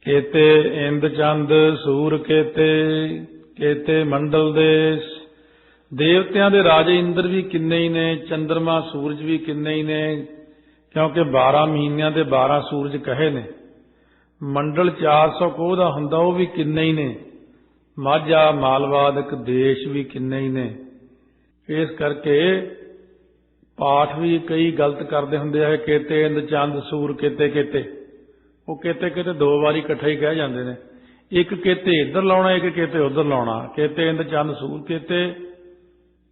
केते इंद चंद सूर केते केते मंडल देश। देवतियां दे राजे इंद्र भी किन्ने ही ने, चंद्रमा सूरज भी किन्ने ही ने, क्योंकि 12 महीनों के 12 सूरज कहे ने। मंडल 400 कोह दा हुंदा वो भी किन्ने ही ने। माझा मालवादक देश भी किन्ने ही ने। इस करके पाठ भी कई गलत करते हुंदे है, केते इंद चंद सूर केते केते, वो केते केते 2 बारी इकट्ठे ही कह जाते हैं। एक केते इधर लाउणा, एक केते उधर लाउणा। केते इंद चंद सूर केते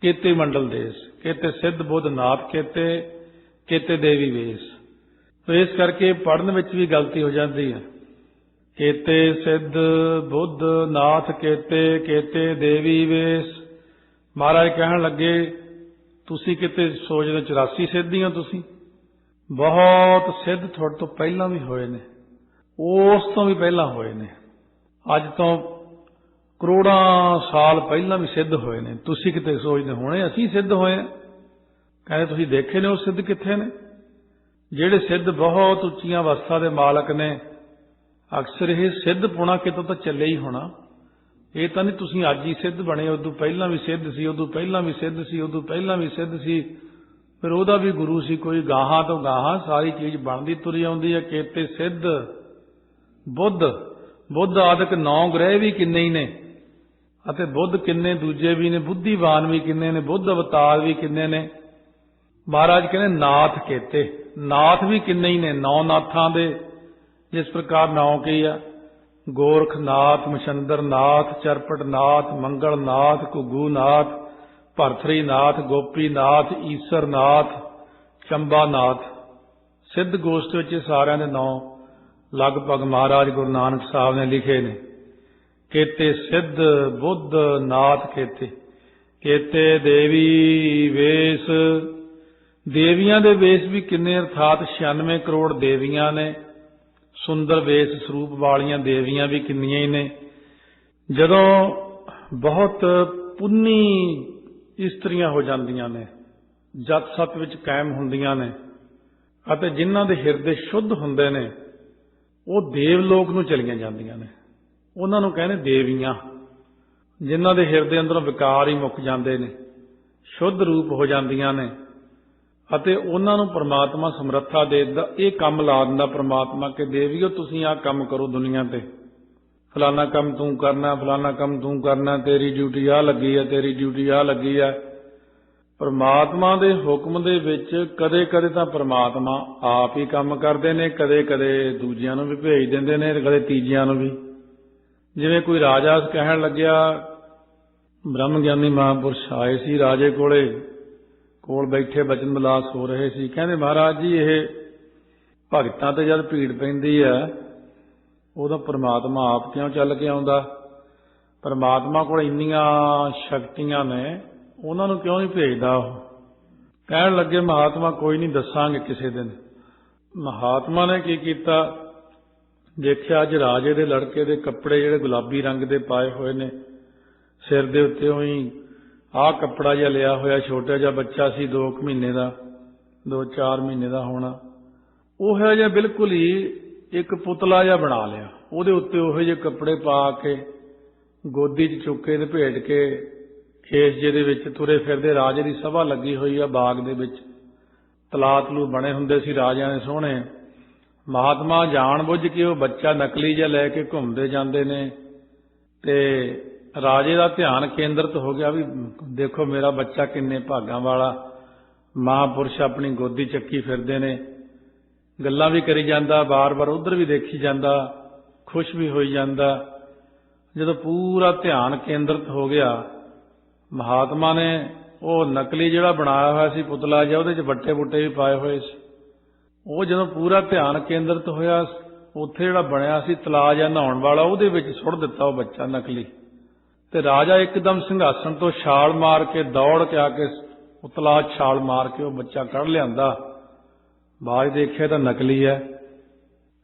केते मंडल देश, केते सिद्ध बुद्ध नाथ केते केते देवी वेश। तो इस करके पढ़न विच भी गलती हो जाती है। केते सिद्ध बुद्ध नाथ केते केते देवी वेश। महाराज कहन लगे तुसी किते सोचदे 84 सिद्ध ही हो, तुसी बहुत सिद्ध थोड़े तो पहला भी होए ने, उस तो भी पहला होए ने, अज तो करोड़ां साल पहला भी सिद्ध होए ने। तुसी किते सोचदे होणे असीं सिद्ध होए। कहते तुसी देखे ने वो सिद्ध कित्थे ने? ਜਿਹੜੇ सिद्ध बहुत ਉੱਚੀਆਂ अवस्था के मालक ने, अक्सर ये सिद्ध पुणा कितों तो चले ही होना। ये तो नहीं तुसीं अज ही सिद्ध बने, उदों पहला भी सिद्ध सी, उदों पहला भी सिद्ध सी, उदों पहला भी सिद्ध सी, फिर उहदा भी गुरु सी कोई। गाहां तो गाहां सारी चीज बनती तुरी आउंदी है। केते सिद्ध बुद्ध, बुद्ध आदਿਕ 9 ग्रह भी किन्ने ही ने, अते बुद्ध किन्ने दूजे भी ने, बुद्धिवान भी किन्ने ने, बुद्ध अवतार भी किन्ने ने। महाराज कहने नाथ केते, नाथ भी किन्ने ही ने। 9 नाथां दे जिस प्रकार 9 की है, गोरखनाथ, मछंदरनाथ, चरपटनाथ, मंगलनाथ, घुग्गूनाथ, भरथरीनाथ, गोपीनाथ, ईसरनाथ, चंबानाथ। सिद्ध गोष्ठ विच सारियां दे 9 लगभग महाराज गुरु नानक साहब ने लिखे ने। केते सिद्ध बुद्ध नाथ केते केते देवी वेश। देवियां दे वेश भी किन्ने, अर्थात 96 करोड़ देवियां ने। सुंदर वेश स्वरूप वालियां देवियां भी किन्नियां ही ने। जदों बहुत पुन्नी इस्त्रियां हो जांदियां ने, जत सत विच कायम हुंदियां ने, अते जिन्हां दे हिरदे शुद्ध हुंदे ने, वो देवलोक नूं चलियां जांदियां ने। उन्हां नूं कहने देवियां। जिन्हां दे हिरदे अंदरों विकार ही मुक जांदे ने, शुद्ध रूप हो जांदियां ने, ਅਤੇ ਉਹਨਾਂ ਨੂੰ परमात्मा ਸਮਰੱਥਾ ਦੇ ਦਿੰਦਾ। ਇਹ ਕੰਮ ਲਾ ਦਿੰਦਾ परमात्मा कि देवियो ਤੁਸੀਂ ਆ ਕੰਮ ਕਰੋ ਦੁਨੀਆ ਤੇ, फलाना ਕੰਮ ਤੂੰ करना, फलाना ਕੰਮ ਤੂੰ करना, तेरी ड्यूटी आ लगी है, तेरी ड्यूटी आ लगी है। परमात्मा ਦੇ ਹੁਕਮ ਦੇ ਵਿੱਚ ਕਦੇ ਕਦੇ ਤਾਂ परमात्मा ਆਪ ਹੀ ਕੰਮ ਕਰਦੇ ਨੇ, ਕਦੇ ਕਦੇ ਦੂਜਿਆਂ ਨੂੰ ਵੀ ਭੇਜ ਦਿੰਦੇ ਨੇ, ਕਦੇ ਤੀਜਿਆਂ ਨੂੰ ਵੀ। ਜਿਵੇਂ ਕੋਈ ਰਾਜਾ ਕਹਿਣ ਲੱਗਿਆ, ਬ੍ਰਹਮ ਗਿਆਨੀ ਮਹਾਂਪੁਰਸ਼ ਆਏ ਸੀ ਰਾਜੇ ਕੋਲੇ, ਕੋਲ ਬੈਠੇ ਬਚਨ ਵਿਲਾਸ ਹੋ ਰਹੇ ਸੀ। ਕਹਿੰਦੇ ਮਹਾਰਾਜ ਜੀ ਇਹ ਭਗਤਾਂ ਤੇ ਜਦ ਭੀੜ ਪੈਂਦੀ ਹੈ ਉਦੋਂ परमात्मा ਆਪ ਕਿਉਂ ਚੱਲ ਕੇ ਆਉਂਦਾ? परमात्मा ਕੋਲ ਇੰਨੀਆਂ ਸ਼ਕਤੀਆਂ ਨੇ, ਉਹਨਾਂ ਨੂੰ ਕਿਉਂ ਨਹੀਂ ਭੇਜਦਾ ਉਹ? ਕਹਿਣ ਲੱਗੇ ਮਹਾਤਮਾ ਕੋਈ ਨਹੀਂ, ਦੱਸਾਂਗੇ ਕਿਸੇ ਦਿਨ। ਮਹਾਤਮਾ ਨੇ ਕੀ ਕੀਤਾ, ਦੇਖਿਆ ਅੱਜ ਰਾਜੇ ਦੇ ਲੜਕੇ ਦੇ ਕੱਪੜੇ ਜਿਹੜੇ ਗੁਲਾਬੀ ਰੰਗ ਦੇ ਪਾਏ ਹੋਏ ਨੇ, ਸਿਰ ਦੇ ਉੱਤੇ ਉਹੀ ਆਹ ਕੱਪੜਾ ਜਿਹਾ ਲਿਆ ਹੋਇਆ, ਛੋਟਾ ਜਿਹਾ ਬੱਚਾ ਸੀ 2 ਮਹੀਨੇ ਦਾ, 2-4 ਮਹੀਨੇ ਦਾ ਹੋਣਾ, ਉਹ ਜਿਹਾ ਬਿਲਕੁਲ ਹੀ ਇੱਕ ਪੁਤਲਾ ਜਿਹਾ ਬਣਾ ਲਿਆ। ਉਹਦੇ ਉੱਤੇ ਉਹੋ ਜਿਹੇ ਕੱਪੜੇ ਪਾ ਕੇ ਗੋਦੀ 'ਚ ਚੁੱਕ ਕੇ ਤੇ ਭੇਜ ਕੇ ਖੇਸ ਜਿਹਦੇ ਵਿੱਚ ਤੁਰੇ ਫਿਰਦੇ। ਰਾਜੇ ਦੀ ਸਭਾ ਲੱਗੀ ਹੋਈ ਆ ਬਾਗ ਦੇ ਵਿੱਚ, ਤਲਾਤਲੂ ਬਣੇ ਹੁੰਦੇ ਸੀ ਰਾਜਿਆਂ ਦੇ ਸੋਹਣੇ। ਮਹਾਤਮਾ ਜਾਣ ਬੁੱਝ ਕੇ ਉਹ ਬੱਚਾ ਨਕਲੀ ਜਿਹਾ ਲੈ ਕੇ ਘੁੰਮਦੇ ਜਾਂਦੇ ਨੇ ਤੇ राजे का ध्यान केंद्रित हो गया भी देखो मेरा बच्चा किन्ने भागां वाला। महापुरुष अपनी गोदी चक्की फिरदे ने, गल्लां भी करी जांदा, बार बार उधर भी देखी जांदा, खुश भी होई जांदा। जदों पूरा ध्यान केंद्रित हो गया, महात्मा ने वो नकली जिहड़ा बनाया हुआ सी पुतला जिहा, उहदे च बट्टे बुट्टे भी पाए हुए सी। वो जदों पूरा ध्यान केंद्रित होया, उत्थे जिहड़ा बनिया सी तला जिहा नहाउण वाला, उहदे विच सुੱਟ दिता वो बच्चा नकली। ते राजा एकदम सिंघासन तो छाल मार के दौड़ के आके उतला छाल मार के वो बच्चा कढ़ लिया। बाहर देखिया तो नकली है।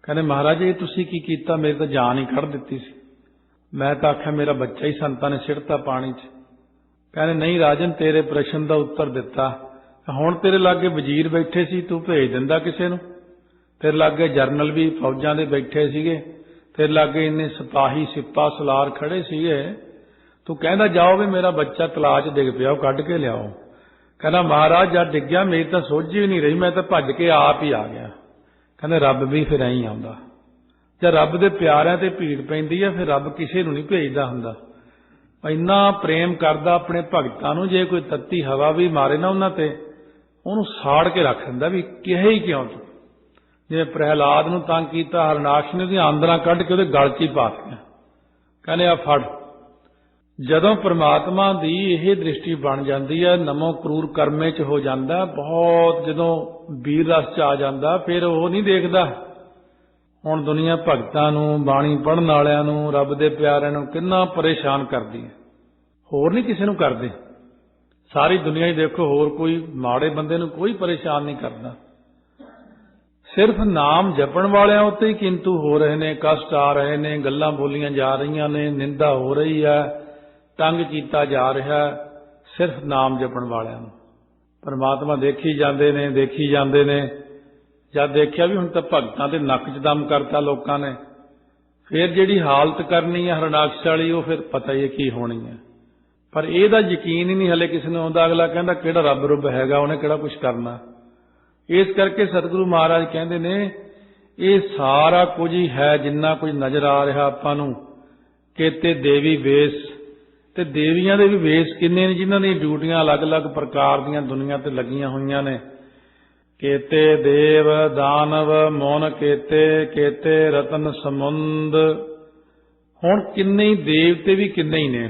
कहने महाराज ये तुसी की कीता, मेरी तो जान ही कढ़ दिती सी। मैं तो आख्या मेरा बच्चा ही संतां ने सिड़ता पानी च। कहने नहीं राजन, तेरे प्रश्न का उत्तर दिता। हुण तेरे लागे वजीर बैठे सी, तू भेज दिंदा किसे नूं। तेरे लागे जरनल भी फौजां दे बैठे सीगे, तेरे लागे इन्ने सिपाही सिपा सलार खड़े सीगे, तू कहना जाओ भी मेरा बच्चा तलाश डिग पिया, कढ़ के लियाओ। कहना महाराज जब डिग गया मेरी तो सोझ ही नहीं रही, मैं तो भज के आप ही आ गया। कहते रब भी फिर ऐं आउंदा, जब रब दे प्यारिਆਂ ते भीड़ पैंदी है फिर रब किसी नूं नहीं भेजदा हुंदा। इन्ना प्रेम करदा अपने भगतां नूं, जे कोई तत्ती हवा भी मारे ना उन्हां ते ਉਹਨੂੰ ਸਾੜ ਕੇ ਰੱਖ ਦਿੰਦਾ ਵੀ ਕਿਹੇ ਹੀ ਕਿਉਂ ਤੂੰ। ਜਿਵੇਂ ਪ੍ਰਹਿਲਾਦ ਨੂੰ ਤੰਗ ਕੀਤਾ, ਹਰਨਾਕਸ਼ ਨੇ ਉਹਦੀਆਂ ਆਂਦਰਾਂ ਕੱਢ ਕੇ ਉਹਦੇ ਗਲ 'ਚ ਹੀ ਪਾ ਦਿੱਤੀਆਂ, ਕਹਿੰਦੇ ਆ ਫੜ। ਜਦੋਂ ਪ੍ਰਮਾਤਮਾ ਦੀ ਇਹ ਦ੍ਰਿਸ਼ਟੀ ਬਣ ਜਾਂਦੀ ਹੈ, ਨਮੋ ਕਰੂਰ ਕਰਮੇ 'ਚ ਹੋ ਜਾਂਦਾ ਬਹੁਤ, ਜਦੋਂ ਵੀਰ ਰਸ 'ਚ ਆ ਜਾਂਦਾ ਫਿਰ ਉਹ ਨਹੀਂ ਦੇਖਦਾ। ਹੁਣ ਦੁਨੀਆ ਭਗਤਾਂ ਨੂੰ, ਬਾਣੀ ਪੜ੍ਹਨ ਵਾਲਿਆਂ ਨੂੰ, ਰੱਬ ਦੇ ਪਿਆਰਿਆਂ ਨੂੰ ਕਿੰਨਾ ਪਰੇਸ਼ਾਨ ਕਰਦੀ ਹੈ, ਹੋਰ ਨਹੀਂ ਕਿਸੇ ਨੂੰ ਕਰਦੇ। ਸਾਰੀ ਦੁਨੀਆ ਹੀ ਦੇਖੋ, ਹੋਰ ਕੋਈ ਮਾੜੇ ਬੰਦੇ ਨੂੰ ਕੋਈ ਪਰੇਸ਼ਾਨ ਨਹੀਂ ਕਰਦਾ। ਸਿਰਫ ਨਾਮ ਜਪਣ ਵਾਲਿਆਂ ਉੱਤੇ ਹੀ ਕਿੰਤੂ ਹੋ ਰਹੇ ਨੇ, ਕਸ਼ਟ ਆ ਰਹੇ ਨੇ, ਗੱਲਾਂ ਬੋਲੀਆਂ ਜਾ ਰਹੀਆਂ ਨੇ, ਨਿੰਦਾ ਹੋ ਰਹੀ ਹੈ, ਤੰਗ ਕੀਤਾ ਜਾ ਰਿਹਾ ਸਿਰਫ ਨਾਮ ਜਪਣ ਵਾਲਿਆਂ ਨੂੰ। ਪਰਮਾਤਮਾ ਦੇਖੀ ਜਾਂਦੇ ਨੇ, ਦੇਖੀ ਜਾਂਦੇ ਨੇ। ਜਦ ਦੇਖਿਆ ਵੀ ਹੁਣ ਤਾਂ ਭਗਤਾਂ ਦੇ ਨੱਕ 'ਚ ਦਮ ਕਰਤਾ ਲੋਕਾਂ ਨੇ, ਫਿਰ ਜਿਹੜੀ ਹਾਲਤ ਕਰਨੀ ਹੈ ਹਰਨਾਕਸ਼ ਵਾਲੀ, ਉਹ ਫਿਰ ਪਤਾ ਹੀ ਹੈ ਕੀ ਹੋਣੀ ਹੈ। ਪਰ ਇਹਦਾ ਯਕੀਨ ਹੀ ਨਹੀਂ ਹਲੇ ਕਿਸੇ ਨੂੰ ਆਉਂਦਾ। ਅਗਲਾ ਕਹਿੰਦਾ ਕਿਹੜਾ ਰੱਬ ਰੁੱਬ ਹੈਗਾ, ਉਹਨੇ ਕਿਹੜਾ ਕੁਛ ਕਰਨਾ। ਇਸ ਕਰਕੇ ਸਤਿਗੁਰੂ ਮਹਾਰਾਜ ਕਹਿੰਦੇ ਨੇ ਇਹ ਸਾਰਾ ਕੁਝ ਹੀ ਹੈ ਜਿੰਨਾ ਕੁਝ ਨਜ਼ਰ ਆ ਰਿਹਾ ਆਪਾਂ ਨੂੰ। ਕੇਤੇ ਦੇਵੀ ਵੇਸ, ਤੇ ਦੇਵੀਆਂ ਦੇ ਵੀ ਵੇਸ ਕਿੰਨੇ ਨੇ ਜਿਨ੍ਹਾਂ ਦੀਆਂ ਡਿਊਟੀਆਂ ਅਲੱਗ-ਅਲੱਗ ਪ੍ਰਕਾਰ ਦੀਆਂ ਦੁਨੀਆ ਤੇ ਲੱਗੀਆਂ ਹੋਈਆਂ ਨੇ। ਕੇਤੇ ਦੇਵ ਦਾਨਵ ਮੋਨ ਕੇਤੇ, ਕੇਤੇ ਰਤਨ ਸਮੁੰਦ। ਹੁਣ ਕਿੰਨੇ ਹੀ ਦੇਵਤੇ ਵੀ ਕਿੰਨੇ ਹੀ ਨੇ।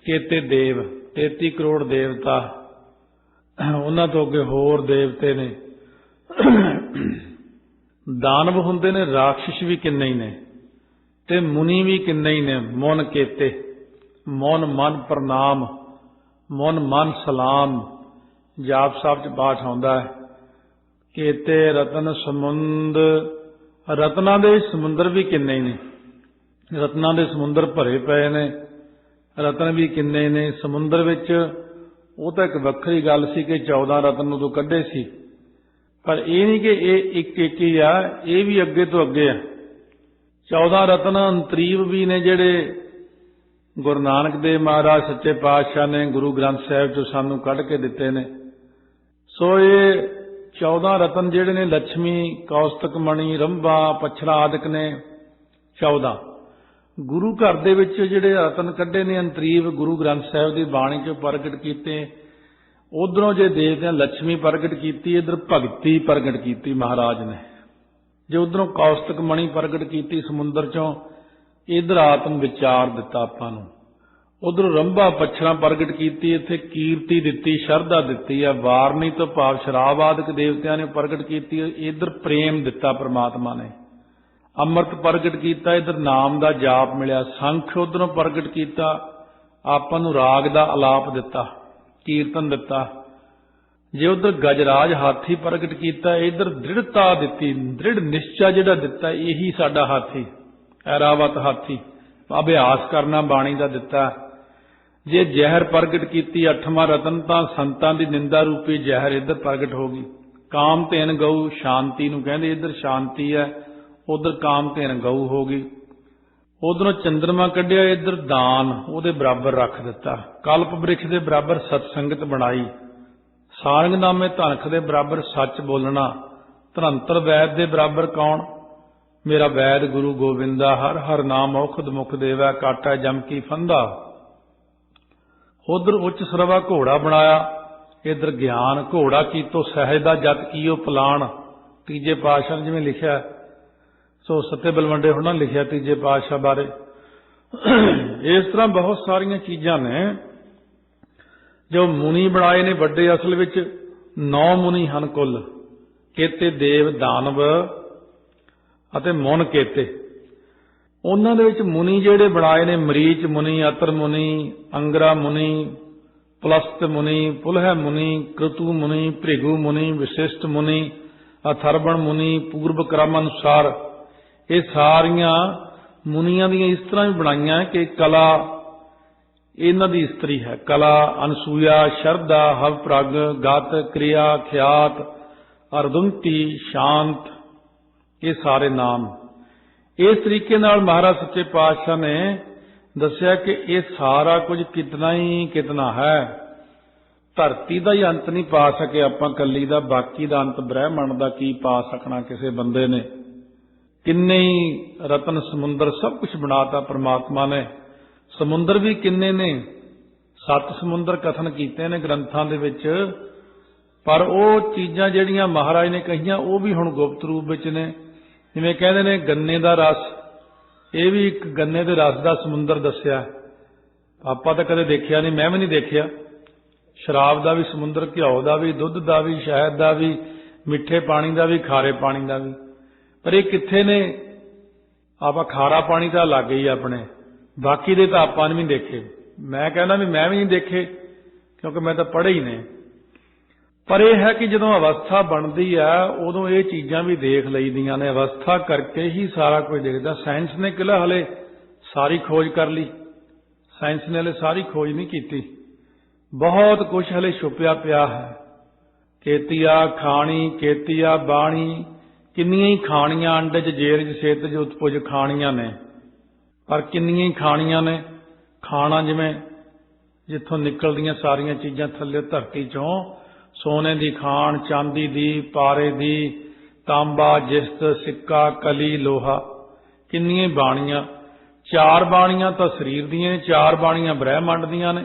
ਕੇਤੇ ਦੇਵ 33 ਕਰੋੜ ਦੇਵਤਾ, ਉਹਨਾਂ ਤੋਂ ਅੱਗੇ ਹੋਰ ਦੇਵਤੇ ਨੇ। ਦਾਨਵ ਹੁੰਦੇ ਨੇ, ਰਾਖਸ਼ ਵੀ ਕਿੰਨੇ ਹੀ ਨੇ, ਤੇ ਮੁਨੀ ਵੀ ਕਿੰਨੇ ਹੀ ਨੇ। ਮਨ ਕੇਤੇ, ਮਨ ਮਨ ਪ੍ਰਣਾਮ, ਮਨ ਮਨ ਸਲਾਮ, ਜਾਪ ਸਾਹਿਬ 'ਚ ਪਾਠ ਆਉਂਦਾ ਹੈ। ਕੇਤੇ ਰਤਨ ਸਮੁੰਦ, ਰਤਨਾਂ ਦੇ ਸਮੁੰਦਰ ਵੀ ਕਿੰਨੇ ਹੀ ਨੇ। ਰਤਨਾਂ ਦੇ ਸਮੁੰਦਰ ਭਰੇ ਪਏ ਨੇ, ਰਤਨ ਵੀ ਕਿੰਨੇ ਨੇ ਸਮੁੰਦਰ ਵਿੱਚ। ਉਹ ਤਾਂ ਇੱਕ ਵੱਖਰੀ ਗੱਲ ਸੀ ਕਿ 14 ਰਤਨ ਉਦੋਂ ਕੱਢੇ ਸੀ, ਪਰ ਇਹ ਨਹੀਂ ਕਿ ਇਹ ਇੱਕ ਇੱਕ ਹੀ ਆ, ਇਹ ਵੀ ਅੱਗੇ ਤੋਂ ਅੱਗੇ ਆ। 14 ਰਤਨ ਅੰਤਰੀਵ ਵੀ ਨੇ ਜਿਹੜੇ ਗੁਰੂ ਨਾਨਕ ਦੇਵ ਮਹਾਰਾਜ ਸੱਚੇ ਪਾਤਸ਼ਾਹ ਨੇ ਗੁਰੂ ਗ੍ਰੰਥ ਸਾਹਿਬ 'ਚੋਂ ਸਾਨੂੰ ਕੱਢ ਕੇ ਦਿੱਤੇ ਨੇ। ਸੋ ਇਹ 14 ਰਤਨ ਜਿਹੜੇ ਨੇ ਲక్ష్ਮੀ, ਕੌਸਤਕ ਮਣੀ, ਰੰਭਾ, ਪੱਛੜਾ ਆਦਿਕ ਨੇ 14। ਗੁਰੂ ਘਰ ਦੇ ਵਿੱਚ ਜਿਹੜੇ ਰਤਨ ਕੱਢੇ ਨੇ ਅੰਤਰੀਵ, ਗੁਰੂ ਗ੍ਰੰਥ ਸਾਹਿਬ ਦੀ ਬਾਣੀ 'ਚੋਂ ਪ੍ਰਗਟ ਕੀਤੇ। ਉਧਰੋਂ ਜੇ ਦੇਖਦੇ ਹਾਂ ਲక్ష్ਮੀ ਪ੍ਰਗਟ ਕੀਤੀ, ਇੱਧਰ ਭਗਤੀ ਪ੍ਰਗਟ ਕੀਤੀ ਮਹਾਰਾਜ ਨੇ। ਜੇ ਉਧਰੋਂ ਕੌਸਤਕ ਮਣੀ ਪ੍ਰਗਟ ਕੀਤੀ ਸਮੁੰਦਰ 'ਚੋਂ, ਇੱਧਰ ਆਤਮ ਵਿਚਾਰ ਦਿੱਤਾ ਆਪਾਂ ਨੂੰ। ਉਧਰੋਂ ਰੰਭਾ ਪੱਛੜਾ ਪ੍ਰਗਟ ਕੀਤੀ, ਇੱਥੇ ਕੀਰਤੀ ਦਿੱਤੀ, ਸ਼ਰਧਾ ਦਿੱਤੀ ਹੈ। ਵਾਰਨੀ ਤੋਂ ਭਾਵ ਸ਼ਰਾਬ ਆਦਿਕ ਦੇਵਤਿਆਂ ਨੇ ਪ੍ਰਗਟ ਕੀਤੀ, ਇੱਧਰ ਪ੍ਰੇਮ ਦਿੱਤਾ ਪਰਮਾਤਮਾ ਨੇ। ਅੰਮ੍ਰਿਤ ਪ੍ਰਗਟ ਕੀਤਾ, ਇੱਧਰ ਨਾਮ ਦਾ ਜਾਪ ਮਿਲਿਆ। ਸੰਖ ਉਧਰੋਂ ਪ੍ਰਗਟ ਕੀਤਾ, ਆਪਾਂ ਨੂੰ ਰਾਗ ਦਾ ਅਲਾਪ ਦਿੱਤਾ, ਕੀਰਤਨ ਦਿੱਤਾ। ਜੇ ਉਧਰ ਗਜਰਾਜ ਹਾਥੀ ਪ੍ਰਗਟ ਕੀਤਾ, ਇੱਧਰ ਦ੍ਰਿੜਤਾ ਦਿੱਤੀ, ਦ੍ਰਿੜ ਨਿਸ਼ਚਾ ਜਿਹੜਾ ਦਿੱਤਾ, ਇਹੀ ਸਾਡਾ ਹਾਥੀ, ਐਰਾਵਤ ਹਾਥੀ, ਅਭਿਆਸ ਕਰਨਾ ਬਾਣੀ ਦਾ ਦਿੱਤਾ। ਜੇ ਜ਼ਹਿਰ ਪ੍ਰਗਟ ਕੀਤੀ 8ਵਾਂ ਰਤਨ, ਤਾਂ ਸੰਤਾਂ ਦੀ ਨਿੰਦਾ ਰੂਪੀ ਜ਼ਹਿਰ ਇੱਧਰ ਪ੍ਰਗਟ ਹੋ ਗਈ। ਕਾਮ ਧੇਨ ਗਊ, ਸ਼ਾਂਤੀ ਨੂੰ ਕਹਿੰਦੇ, ਇੱਧਰ ਸ਼ਾਂਤੀ ਹੈ, ਉਧਰ ਕਾਮ ਧੇਨ ਗਊ ਹੋ ਗਈ। ਉਧਰੋਂ ਚੰਦਰਮਾ ਕੱਢਿਆ, ਇੱਧਰ ਦਾਨ ਉਹਦੇ ਬਰਾਬਰ ਰੱਖ ਦਿੱਤਾ। ਕਲਪ ਬ੍ਰਿਕਸ਼ ਦੇ ਬਰਾਬਰ ਸਤਸੰਗਤ ਬਣਾਈ। ਸਾਰੰਗਨਾਮੇ ਧਨਖ ਦੇ ਬਰਾਬਰ ਸੱਚ ਬੋਲਣਾ। ਧਰੰਤਰ ਵੈਦ ਦੇ ਬਰਾਬਰ ਕੌਣ? ਮੇਰਾ ਵੈਦ ਗੁਰੂ ਗੋਬਿੰਦਾ, ਹਰ ਹਰ ਨਾਮ ਔਖਦ ਮੁਖ ਦੇਵੈ, ਕਾਟਾ ਜਮ ਕੀ ਫੰਦਾ। ਉਧਰ ਉੱਚ ਸਰਵਾ ਘੋੜਾ ਬਣਾਇਆ, ਇੱਧਰ ਗਿਆਨ। ਘੋੜਾ ਕੀਤੋ ਸਹਿਜ ਦਾ ਜਤ ਕੀਓ ਪਲਾਣ। ਤੀਜੇ ਪਾਤਸ਼ਾਹ ਨੇ ਜਿਵੇਂ ਲਿਖਿਆ, ਸੋ ਸੱਤੇ ਬਲਵੰਡੇ ਹੋਣਾ ਲਿਖਿਆ ਤੀਜੇ ਪਾਤਸ਼ਾਹ ਬਾਰੇ। ਇਸ ਤਰ੍ਹਾਂ ਬਹੁਤ ਸਾਰੀਆਂ ਚੀਜ਼ਾਂ ਨੇ ਜੋ ਮੁਨੀ ਬਣਾਏ ਨੇ ਵੱਡੇ। ਅਸਲ ਵਿੱਚ 9 ਮੁਨੀ ਹਨ ਕੁੱਲ। ਕੇਤੇ ਦੇਵ ਦਾਨਵ ਅਤੇ ਮੁਨ ਕੇਤੇ। ਉਹਨਾਂ ਦੇ ਵਿੱਚ ਮੁਨੀ ਜਿਹੜੇ ਬਣਾਏ ਨੇ, ਮਰੀਚ ਮੁਨੀ, ਅਤਰ ਮੁਨੀ, ਅੰਗਰਾ ਮੁਨੀ, ਪੁਲਸਤ ਮੁਨੀ, ਪੁਲਹ ਮੁਨੀ, ਕ੍ਰਤੂ ਮੁਨੀ, ਭ੍ਰਿਗੂ ਮੁਨੀ, ਵਿਸ਼ਿਸ਼ਟ ਮੁਨੀ, ਅਥਰਵਣ ਮੁਨੀ, ਪੂਰਵ ਕ੍ਰਮ ਅਨੁਸਾਰ। ਇਹ ਸਾਰੀਆਂ ਮੁਨੀਆਂ ਦੀਆਂ ਇਸ ਤਰ੍ਹਾਂ ਵੀ ਬਣਾਈਆਂ ਕਿ ਕਲਾ ਇਹਨਾਂ ਦੀ ਇਸਤਰੀ ਹੈ। ਕਲਾ, ਅਨਸੂਇਆ, ਸ਼ਰਧਾ, ਹਵ ਪ੍ਰਗ, ਗਤ, ਕਿਰਿਆ, ਖਿਆਤ, ਅਰਦੁੰਤੀ, ਸ਼ਾਂਤ, ਇਹ ਸਾਰੇ ਨਾਮ। इस तरीके नाल महाराज सच्चे पातशाह ने दस्या कि ये सारा कुछ कितना ही कितना है। धरती का ही अंत नहीं पा सके आपां कली दा, बाकी दा अंत ब्रह्मंड दा की पा सकना किसी बंदे ने। किन्ने ही रतन समुंदर सब कुछ बनाता परमात्मा ने। समुंदर भी किन्ने ने, 7 समुंदर कथन कीते ने ग्रंथां दे विच, पर वो चीज़ां जिहड़ियां महाराज ने कहियां वो भी हुण गुप्त रूप विच ने। जिवें कहंदे ने गन्ने दा रस, ये भी एक गन्ने दे रस दा समुंदर दस्सिया। आपां तां कदे देखिया नहीं, मैं भी नहीं देखिया। शराब दा भी समुंदर, घिओ दा भी, दुध दा भी, शहद दा भी, मिठे पानी दा भी, खारे पानी दा भी। पर ये कित्थे ने? आपां खारा पानी तां लग गई अपने, बाकी दे तां आपां ने भी देखे। मैं कहना भी मैं भी नहीं देखे, क्योंकि मैं तो पढ़े ही ने। पर यह है कि जदों अवस्था बनती है उदों ये चीज़ां भी देख लईदियां ने। अवस्था करके ही सारा कुछ देखदा। साइंस ने किला हले सारी खोज कर ली, साइंस ने हले सारी खोज नहीं की। बहुत कुछ हले छुपिया पिया है। केतिया खाणी केतिया बाणी, किन्नियां ही खाणियां अंडे च जेर च सेत च उत्पुज खाणियां ने, पर किन्नियां ही खाणियां ने। खाना जिवें जिथों निकलदियां सारियां चीज़ां थल्ले धरती चों, सोने दी खाण, चांदी दी, पारे दी, तांबा, जिस्त, सिक्का, कली, लोहा, किन्नियां ही बाणियां। 4 बाणियां तां शरीर दीयां ने, 4 बाणियां ब्रह्मंड दीयां ने।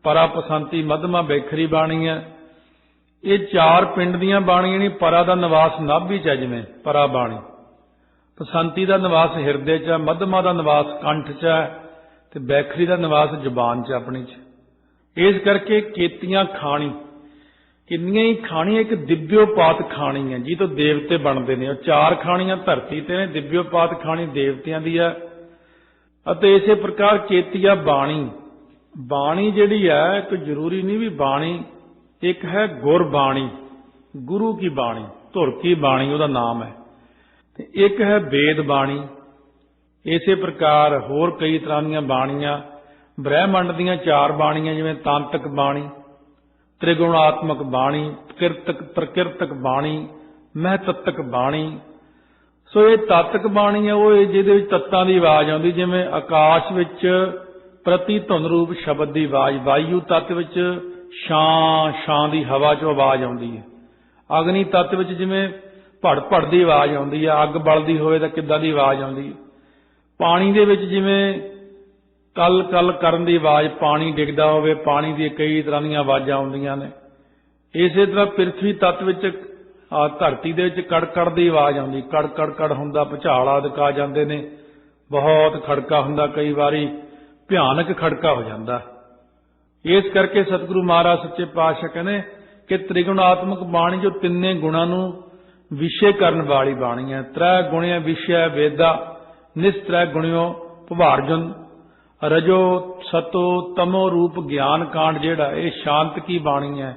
परा, पसंती, मध्यमा, बेखरी बाणी है। ये 4 पिंड दीयां बाणियां नहीं। परा दा निवास नाभि च है, जिवें परा बाणी। पसंती दा निवास हिरदे च है, मध्यमा दा निवास कंठ च है, ते बैखरी दा निवास जुबान च अपनी च। इस करके केतियां खाणी, किन्नियां ही खाणियां, एक दिव्योपात खाणी है जी तो देवते बनते हैं। 4 खाणियां धरती ते ने, दिव्योपात खाणी देवतियां दी है। अते इसे प्रकार केतिया बाणी, बाणी जिहड़ी है कोई जरूरी नहीं भी बाणी, एक है गुरबाणी, गुरु की बाणी, धुर की बाणी उहदा नाम है। ते एक है वेद बाणी। इसे प्रकार होर कई तरह दीयां बाणियां, ब्रह्मंड दीयां 4 बाणियां, जिवें तांतक बाणी, त्रिगुणात्मक बाणी, प्रकिरतक बाणी, महतत्तक बाणी। सो ये तत्तक बाणी है वो जिहदे विच तत्तां दी आवाज़ आउंदी, जिवें आकाश विच प्रति धुन रूप शब्द की आवाज़, वायु तत्त विच छां छां की हवा चों आवाज़ आउंदी है। अग्नि तत्त विच जिवें भड़ भड़ की आवाज़ आउंदी है, अग बलदी होवे तां किद्दां दी आवाज़ आउंदी है। पानी दे विच जिवें कल कल करन दी आवाज़, पानी डिगदा होवे, पानी दी कई तरह दी आवाज़ां आउंदियां ने। इसे तरह पृथ्वी तत्त विच धरती दे विच कड़कड़ की आवाज़ आउंदी, कड़ कड़ कड़ हुंदा, भुचाल आदि आ जांदे ने, बहुत खड़का हुंदा, कई वारी भयानक खड़का हो जाता। इस करके सतगुरु महाराज सच्चे पातशाह कहने कि त्रिगुणात्मक बाणी जो तिन्ने गुणां नूं विषय करन वाली बाणी है। 3 गुणिया विषय वेदा, निस्त्रै गुणियों भवार्जुन, रजो सतो तमो रूप ज्ञान कांड जिहड़ा ये शांत की बाणी है।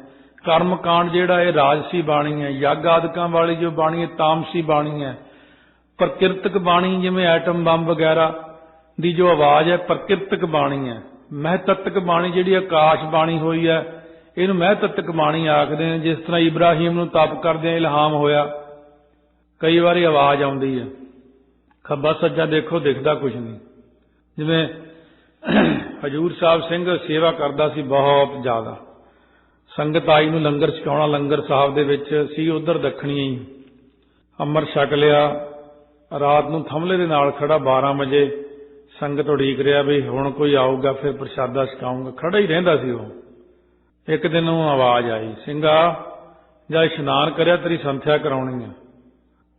कर्म कांड जिहड़ा ये राजसी बाणी है। यज्ञ आदिकां वाली जो बाणी है तामसी बाणी है। प्रकिरतक बाणी जिवें एटम बंब वगैरह दी जो आवाज़ है प्रकिरतक बाणी है। महतत्तक बाणी जिहड़ी आकाश बाणी होई है इहनूं महतत्तक बाणी आखदे ने। जिस तरह इब्राहिम नूं तप करदे इल्हाम होया, कई बारी आवाज़ आउंदी है, खब्बा सज्जा देखो दिखदा कुछ नहीं। जिवें हजूर साहब सिंह सेवा करदा सी बहुत ज़्यादा, संगत आई नूं लंगर छकाउणा, लंगर साहब दे विच सी उधर दखणी ही अमर छक लिया। रात नूं थमले दे नाल खड़ा 12 वजे संगत उड़ीक रहा भी हुण कोई आऊगा फिर प्रशादा छकाऊंगा, खड़ा ही रहिंदा सी। वो एक दिन आवाज़ आई, सिंघा जा इशनान करिया तेरी संथ्या कराउणी है।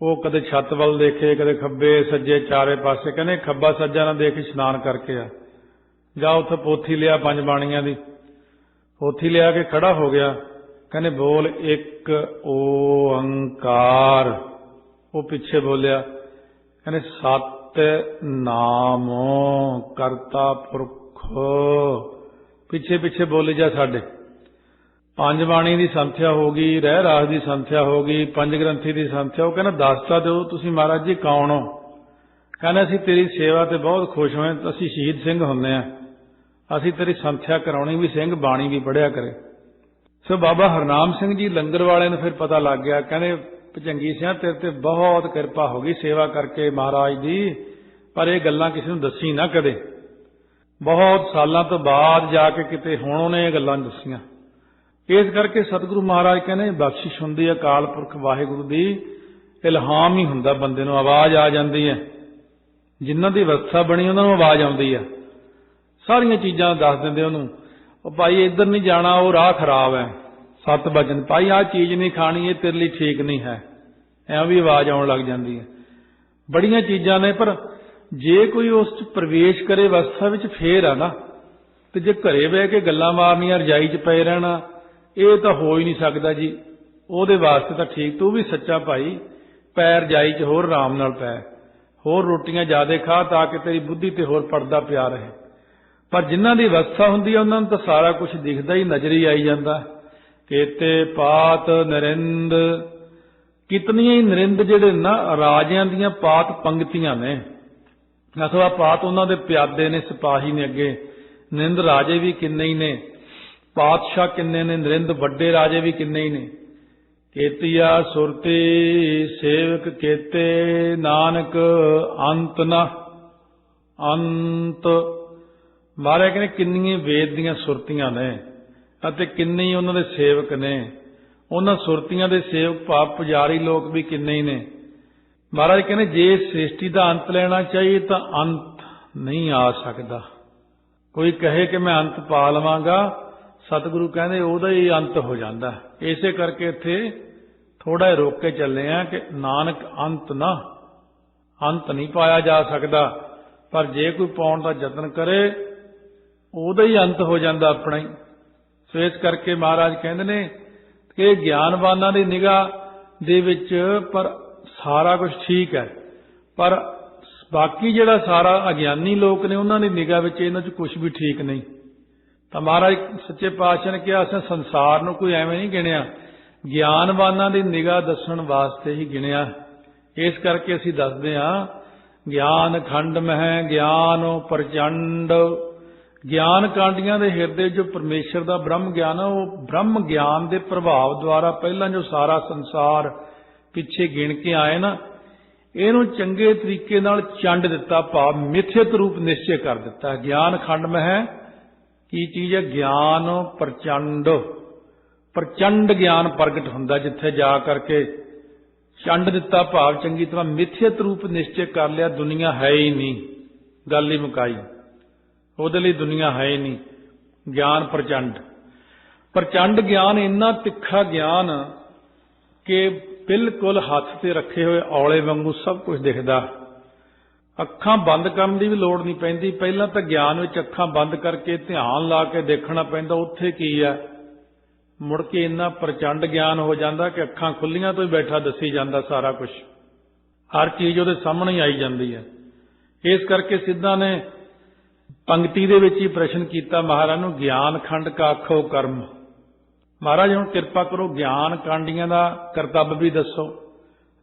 वो कदे छत वल देखे, कदे खब्बे सज्जे चारे पासे, कहने खब्बा सज्जा ना देख इशनान करके आ जा। उत्थे पोथी लिया 5 बाणियां दी, पोथी लिया के खड़ा हो गया, कहने बोल एक ओंकार। वो पिछे बोलिया, कहने सत नाम करता पुरख। पिछे पिछे बोली जा साडे 5 बाणी की संथ्या होगी, रह रास की संथ्या होगी, 5 ग्रंथी की संथ्या। वो कहना दस तां दिओ तुसीं महाराज जी कौन हो? कहना असीं तेरी सेवा ते बहुत खुश होए, असीं शहीद सिंह हुंदे आ, असीं तेरी संथ्या कराउणी भी सिंह, बाणी भी पढ़िया करे। सो बाबा हरनाम सिंह जी लंगर वाले नूं फिर पता लग गया, कहने भजंगी सिंह तेरे ते बहुत किरपा हो गई सेवा करके महाराज दी, पर यह गल्लां किसी नूं दसी ना कदे। बहुत सालों तो बाद जाके किते हुण उहने ये गल्लां दसियां। इस करके सतगुरु महाराज कहने बख्शिश हुंदी है अकाल पुरख वाहिगुरू दी, इल्हाम ही हुंदा बंदे नूं, आवाज़ आ जाती है। जिन्हां दी अवस्था बनी उन्हां नूं आवाज़ आउंदी है, सारियां चीज़ां दस दिंदे उहनूं, ओ भाई इधर नहीं जाना, वो राह खराब है, सत बचन भाई आ चीज़ नहीं खानी, ये तेरे लिए ठीक नहीं है, ऐ भी आवाज़ आउण लग जाती है। बड़ियां चीज़ां ने, पर जे कोई उस च प्रवेश करे अवस्था विच फेर आ ना, तो जे घरे बह के गल्लां मारनियां रजाई च पए रहना, ये तो हो ही नहीं सकता जी। ਉਹਦੇ वास्ते तो ठीक, तू भी सच्चा भाई पैर रजाई च होर आराम नाल पै, होर रोटियां ज्यादा खा ताकि तेरी बुद्धि ते होर पड़दा पिया रहे। पर जिन्हां दी अवस्था हुंदी है उन्हां नूं तां सारा कुछ दिखदा ही, नज़र ही आई जांदा। केते पात नरिंद, कितनियां ही नरिंद जिहड़े ना राजियां दीयां पात पंक्तियां ने, अथवा पात उन्हां दे प्यादे ने, सिपाही ने, अगे नरिंद राजे भी किन्ने ही ने, पातशाह किन्ने ने, नरिंद वड्डे राजे भी किन्ने ही ने। केतिया सुरती सेवक केते, नानक अंत न अंत। महाराज कहने किन्नियां वेद दीयां सुरतियां ने अते किन्ने ही उन्हां दे सेवक ने, उन्हां सुरतियां दे सेवक भाव पुजारी लोग भी किन्ने ही ने। महाराज कहने जे सृष्टि का अंत लेना चाहिए तो अंत नहीं आ सकता। कोई कहे कि मैं अंत पा लवांगा, सतगुरु कहते ओहदा ही अंत हो जाता है। इसे करके इत्थे थोड़ा रोक के चले हैं कि नानक अंत ना, अंत नहीं पाया जा सकता, पर जे कोई पाउण का यतन करे ओहदा ही अंत हो जाता अपना ही। सो इस करके महाराज कहते ने कि ज्ञानवानां दी निगाह दे विच पर सारा कुछ ठीक है, पर बाकी जिहड़ा सारा अज्ञानी लोग ने उन्हां दी निगाह विच इन्हां च कुछ भी ठीक नहीं। तो महाराज सच्चे पातशाह ने कहा असें संसार नूं कोई एवें नहीं गिणिया, ज्ञानवानां दी निगाह दस्सण वास्ते ही गिणिया। इस करके असीं दसदे हां ज्ञान खंड मह ज्ञान प्रचंड। ज्ञान कांडियां दे हिरदे जो परमेश्वर दा ब्रह्म ज्ञान है, वो ब्रह्म ज्ञान दे प्रभाव द्वारा पहला जो सारा संसार पिछे गिण के आए ना, इहनूं चंगे तरीके नाल चंड दिता, भाव मिथ्यत रूप निश्चय कर दिता। ज्ञान खंड मह की चीज है, ज्ञान प्रचंड। प्रचंड ज्ञान प्रगट हुंदा जिथे जा करके चंड दिता, भाव चंगी तरह मिथ्यत रूप निश्चय कर लिया, दुनिया है ही नहीं, गल ही मुकाई, ਉਹਦੇ ਲਈ दुनिया है ही नहीं। ज्ञान प्रचंड, प्रचंड ज्ञान इन्ना तिखा ज्ञान कि बिल्कुल हाथ से रखे हुए औले वांगू सब कुछ दिखदा। अखां बंद करन दी भी लोड़ नहीं पैंदी, पहला तो ज्ञान विच अखां बंद करके ध्यान ला के देखना पैंदा उत्थे की है, मुड़ के इन्ना प्रचंड ज्ञान हो जाता कि अखां खुलियां तो ही बैठा दसी जाता सारा कुछ, हर चीज उहदे सामने ही आई जाती है। इस करके सिद्धा ने पंक्ति दे विच ही प्रश्न किया महाराज नूं, ज्ञान खंड का आखो कर्म। महाराज हुण किरपा करो ज्ञान कांडियां दा करतब भी दसो।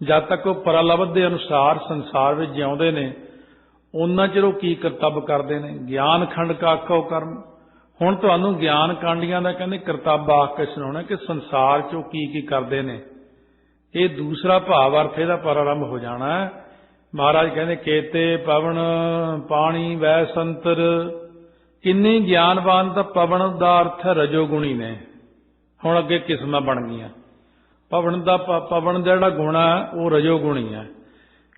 जद तक वो परलब्ध के अनुसार संसार में जिउंदे ने उन्ना चिर वो की करतब करते हैं। ज्ञान खंड का आखो कर्म। हुण तुहानूं ज्ञान कांडियां दा कहंदे करतब आख के सुणाउणा कि संसार चो की करते हैं। ये दूसरा भाव अर्थ इहदा प्रारंभ हो जाना है। महाराज कहते केते पवन पानी वै संतर। किन्ने ज्ञानवान तो पवन का अर्थ है रजोगुणी ने। हुण अगे किस्मां बन गईयां। पवन का पवन जिहड़ा गुण है वो रजोगुणी है।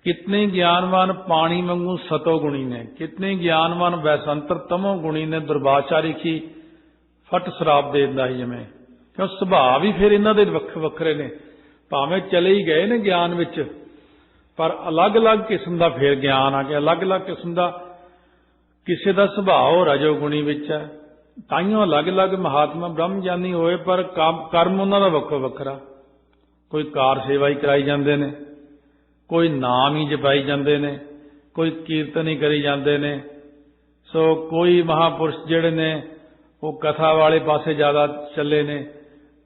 कितने ज्ञानवान पानी वांगू सतोगुणी ने। कितने ज्ञानवान वैसंतर तमोगुणी ने। दुर्वाचारी की फट शराब दे दिंदा ही जिवें, क्यों सुभाव ही फिर इन्हां दे वख वखरे ने। भावें चले ही गए ने ज्ञान विच, पर अलग अलग किस्म का फिर ज्ञान आ गया, अलग अलग किस्म का। किसी का सुभाव रजोगुणी विच है, ताइयों अलग अलग महात्मा ब्रह्म ज्ञानी होए, पर कर्म उन्हां दा वखो वखरा। कोई कार सेवा ही कराई जाते ने, कोई नाम ही जपाई जाते ने, कोई कीर्तन ही करी जाते ने। सो कोई महापुरुष जिहड़े ने वो कथा वाले पासे ज़्यादा चले ने।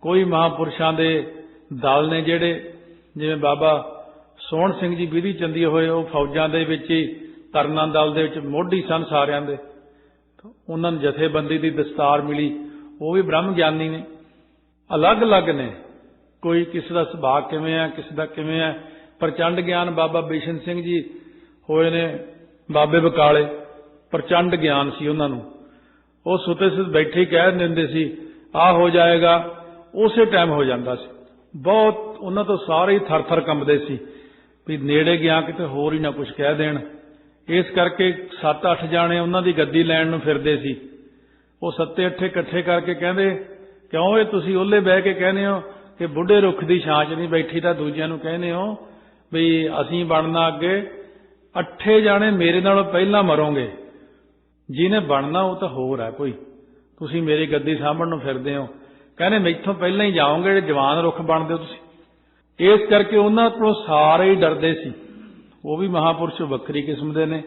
कोई महापुरुषां दे दल ने जिहड़े जिवें बाबा सोहण सिंह जी विधि चंदी होए, वो फौजां दे विच ही तरना दल दे विच मोढी सन सारियां दे। उन्हां नूं जथेबंदी दी दस्तार मिली, वो भी ब्रह्म ज्ञानी ने। अलग अलग ने, कोई किसी का सुभाव किवें है, किसी का किवें है। प्रचंड ज्ञान बाबा बिशन सिंह जी होए ने, ਬਾਬੇ ਬਕਾਲੇ ਪ੍ਰਚੰਡ ਗਿਆਨ ਸੀ ਉਹਨਾਂ ਨੂੰ। ਉਹ ਸੁਤੇ ਸੁਤ ਬੈਠੇ ਹੀ ਕਹਿ ਦਿੰਦੇ ਸੀ ਆਹ ਹੋ ਜਾਏਗਾ, ਉਸੇ ਟਾਈਮ ਹੋ ਜਾਂਦਾ ਸੀ। ਬਹੁਤ ਉਹਨਾਂ ਤੋਂ ਸਾਰੇ ਹੀ ਥਰ-ਥਰ ਕੰਬਦੇ ਸੀ ਵੀ ਨੇੜੇ ਗਿਆ ਕਿਤੇ ਹੋਰ ਹੀ ਨਾ ਕੁਝ ਕਹਿ ਦੇਣ। ਇਸ ਕਰਕੇ 7-8 ਜਾਣੇ ਉਹਨਾਂ ਦੀ ਗੱਦੀ ਲੈਣ ਨੂੰ ਫਿਰਦੇ ਸੀ। ਉਹ 7-8 ਇਕੱਠੇ ਕਰਕੇ ਕਹਿੰਦੇ ਕਿਉਂ ਇਹ ਤੁਸੀਂ ਉਹਲੇ ਬਹਿ ਕੇ ਕਹਿੰਦੇ ਹੋ ਕਿ ਬੁੱਢੇ ਰੁੱਖ ਦੀ ਛਾਂ 'ਚ ਨਹੀਂ ਬੈਠੀ ਤਾਂ ਦੂਜਿਆਂ ਨੂੰ ਕਹਿੰਦੇ ਹੋ ਵੀ ਅਸੀਂ ਬਣਨਾ ਅੱਗੇ। 8 ਜਾਣੇ ਮੇਰੇ ਨਾਲੋਂ ਪਹਿਲਾਂ ਮਰੋਗੇ, ਜਿਹਨੇ ਬਣਨਾ ਉਹ ਤਾਂ ਹੋਰ ਹੈ ਕੋਈ, ਤੁਸੀਂ ਮੇਰੀ ਗੱਦੀ ਸਾਂਭਣ ਨੂੰ ਫਿਰਦੇ ਹੋ। ਕਹਿੰਦੇ ਮੈਥੋਂ ਪਹਿਲਾਂ ਹੀ ਜਾਓਗੇ, ਜਿਹੜੇ ਜਵਾਨ ਰੁੱਖ ਬਣਦੇ ਹੋ ਤੁਸੀਂ। ਇਸ ਕਰਕੇ ਉਹਨਾਂ ਕੋਲੋਂ ਸਾਰੇ ਹੀ ਡਰਦੇ ਸੀ। ਉਹ ਵੀ ਮਹਾਂਪੁਰਸ਼ ਵੱਖਰੀ ਕਿਸਮ ਦੇ ਨੇ,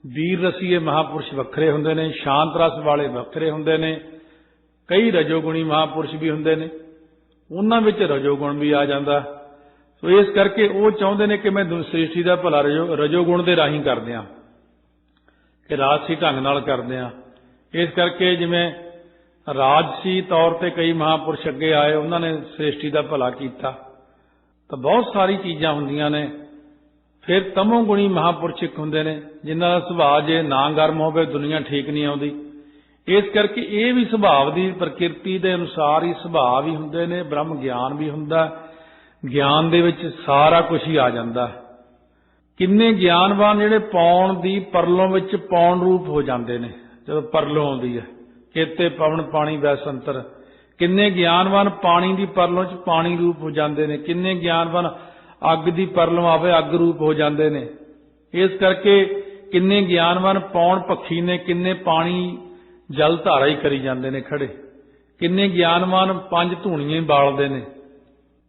ਵੀਰ ਰਸੀਏ ਮਹਾਂਪੁਰਸ਼ ਵੱਖਰੇ ਹੁੰਦੇ ਨੇ, ਸ਼ਾਂਤ ਰਸ ਵਾਲੇ ਵੱਖਰੇ ਹੁੰਦੇ ਨੇ, ਕਈ ਰਜੋਗੁਣੀ ਮਹਾਂਪੁਰਸ਼ ਵੀ ਹੁੰਦੇ ਨੇ, ਉਹਨਾਂ ਵਿੱਚ ਰਜੋਗੁਣ ਵੀ ਆ ਜਾਂਦਾ। ਸੋ ਇਸ ਕਰਕੇ ਉਹ ਚਾਹੁੰਦੇ ਨੇ ਕਿ ਮੈਂ ਸ੍ਰਿਸ਼ਟੀ ਦਾ ਭਲਾ ਰਜੋਗੁਣ ਦੇ ਰਾਹੀਂ ਕਰਦੇ ਹਾਂ, ਕਿ ਰਾਜਸੀ ਢੰਗ ਨਾਲ ਕਰਦੇ ਹਾਂ। ਇਸ ਕਰਕੇ ਜਿਵੇਂ ਰਾਜਸੀ ਤੌਰ ਤੇ ਕਈ ਮਹਾਂਪੁਰਸ਼ ਅੱਗੇ ਆਏ, ਉਹਨਾਂ ਨੇ ਸ੍ਰਿਸ਼ਟੀ ਦਾ ਭਲਾ ਕੀਤਾ। ਤਾਂ ਬਹੁਤ ਸਾਰੀ ਚੀਜ਼ਾਂ ਹੁੰਦੀਆਂ ਨੇ। ਫਿਰ ਤਮੋਗੁਣੀ ਮਹਾਂਪੁਰਸ਼ ਇੱਕ ਹੁੰਦੇ ਨੇ, ਜਿਨ੍ਹਾਂ ਦਾ ਸੁਭਾਅ ਜੇ ਨਾ ਗਰਮ ਹੋਵੇ ਦੁਨੀਆ ਠੀਕ ਨਹੀਂ ਆਉਂਦੀ। ਇਸ ਕਰਕੇ ਇਹ ਵੀ ਸੁਭਾਅ ਦੀ ਪ੍ਰਕਿਰਤੀ ਦੇ ਅਨੁਸਾਰ ਹੀ ਸੁਭਾਅ ਵੀ ਹੁੰਦੇ ਨੇ। ਬ੍ਰਹਮ ਗਿਆਨ ਵੀ ਹੁੰਦਾ, ਗਿਆਨ ਦੇ ਵਿੱਚ ਸਾਰਾ ਕੁਝ ਹੀ ਆ ਜਾਂਦਾ। ਕਿੰਨੇ ਗਿਆਨਵਾਨ ਜਿਹੜੇ ਪੌਣ ਦੀ ਪਰਲੋਂ ਵਿੱਚ ਪੌਣ ਰੂਪ ਹੋ ਜਾਂਦੇ ਨੇ ਜਦੋਂ ਪਰਲੋਂ ਆਉਂਦੀ ਹੈ। ਕੇਤੇ ਪਵਨ ਪਾਣੀ ਵੈਸੰਤਰ, ਕਿੰਨੇ ਗਿਆਨਵਾਨ ਪਾਣੀ ਦੀ ਪਰਲੋਂ 'ਚ ਪਾਣੀ ਰੂਪ ਹੋ ਜਾਂਦੇ ਨੇ। ਕਿੰਨੇ ਗਿਆਨਵਾਨ ਅੱਗ ਦੀ ਪਰਲੋਂ ਆਵੇ ਅੱਗ ਰੂਪ ਹੋ ਜਾਂਦੇ ਨੇ। ਇਸ ਕਰਕੇ ਕਿੰਨੇ ਗਿਆਨਵਾਨ ਪੌਣ ਪੱਖੀ ਨੇ, ਕਿੰਨੇ ਪਾਣੀ ਜਲ ਧਾਰਾ ਹੀ ਕਰੀ ਜਾਂਦੇ ਨੇ ਖੜੇ। ਕਿੰਨੇ ਗਿਆਨਵਾਨ 5 ਧੂਣੀਆਂ ਹੀ ਬਾਲਦੇ ਨੇ।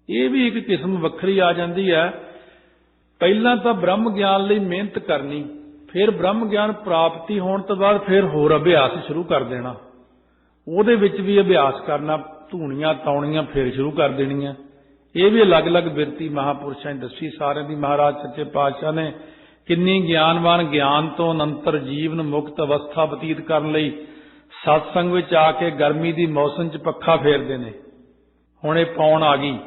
ਇਹ ਵੀ ਇੱਕ ਕਿਸਮ ਵੱਖਰੀ ਆ ਜਾਂਦੀ ਹੈ। ਪਹਿਲਾਂ ਤਾਂ ਬ੍ਰਹਮ ਗਿਆਨ ਲਈ ਮਿਹਨਤ ਕਰਨੀ, ਫਿਰ ਬ੍ਰਹਮ ਗਿਆਨ ਪ੍ਰਾਪਤੀ ਹੋਣ ਤੋਂ ਬਾਅਦ ਫਿਰ ਹੋਰ ਅਭਿਆਸ ਸ਼ੁਰੂ ਕਰ ਦੇਣਾ। ਉਹਦੇ ਵਿੱਚ ਵੀ ਅਭਿਆਸ ਕਰਨਾ, ਧੂਣੀਆਂ ਤੌਣੀਆਂ ਫਿਰ ਸ਼ੁਰੂ ਕਰ ਦੇਣੀਆਂ। ਇਹ ਵੀ ਅਲੱਗ-ਅਲੱਗ ਬਿਰਤੀ ਮਹਾਂਪੁਰਸ਼ਾਂ ਨੇ ਦੱਸੀ ਸਾਰਿਆਂ ਦੀ। ਮਹਾਰਾਜ ਸੱਚੇ ਪਾਤਸ਼ਾਹ ਨੇ ਕਿੰਨੀ ਗਿਆਨਵਾਨ ਗਿਆਨ ਤੋਂ ਅਨੰਤਰ ਜੀਵਨ ਮੁਕਤ ਅਵਸਥਾ ਬਤੀਤ ਕਰਨ ਲਈ ਸਤਸੰਗ ਵਿੱਚ ਆ ਕੇ ਗਰਮੀ ਦੀ ਮੌਸਮ 'ਚ ਪੱਖਾ ਫੇਰਦੇ ਨੇ। ਹੁਣ ਇਹ ਪੌਣ ਆ ਗਈ,